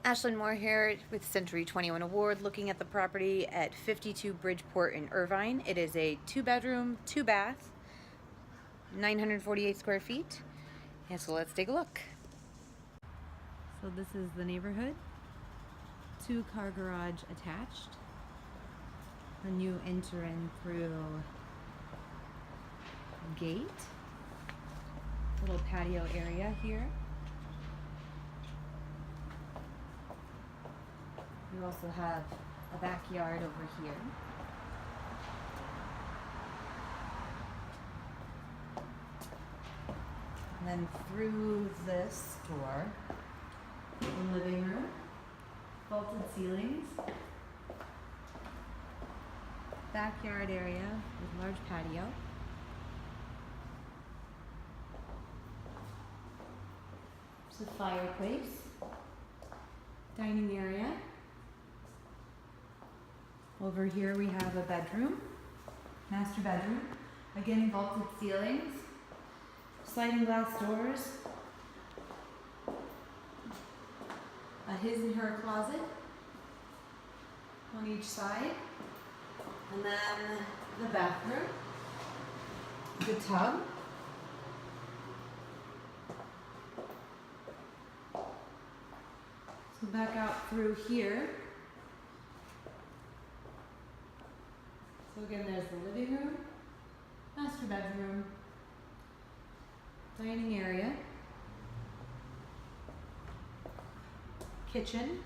Ashlyn Moore here with Century 21 Award, looking at the property at 52 Bridgeport in Irvine. It is a 2-bedroom, 2-bath, 948 square feet. And so let's take a look. So this is the neighborhood. 2-car garage attached. And you enter in through a gate. Little patio area here. You also have a backyard over here. And then through this door, the living room, vaulted ceilings, backyard area with large patio. There's a fireplace, dining area. Over here we have a bedroom, master bedroom. Again, vaulted ceilings, sliding glass doors, a his and her closet on each side, and then the bathroom, the tub, so back out through here. So again, there's the living room, master bedroom, dining area, kitchen,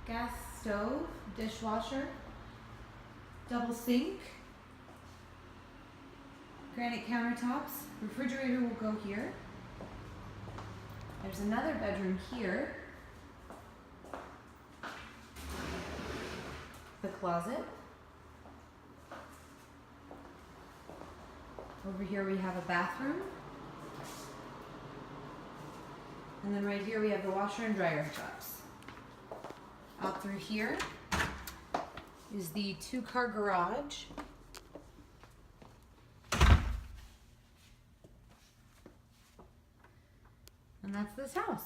gas stove, dishwasher, double sink, granite countertops, refrigerator will go here. There's another bedroom here. The closet. Over here we have a bathroom. And then right here we have the washer and dryer hookups. Out through here is the 2-car garage. And that's this house.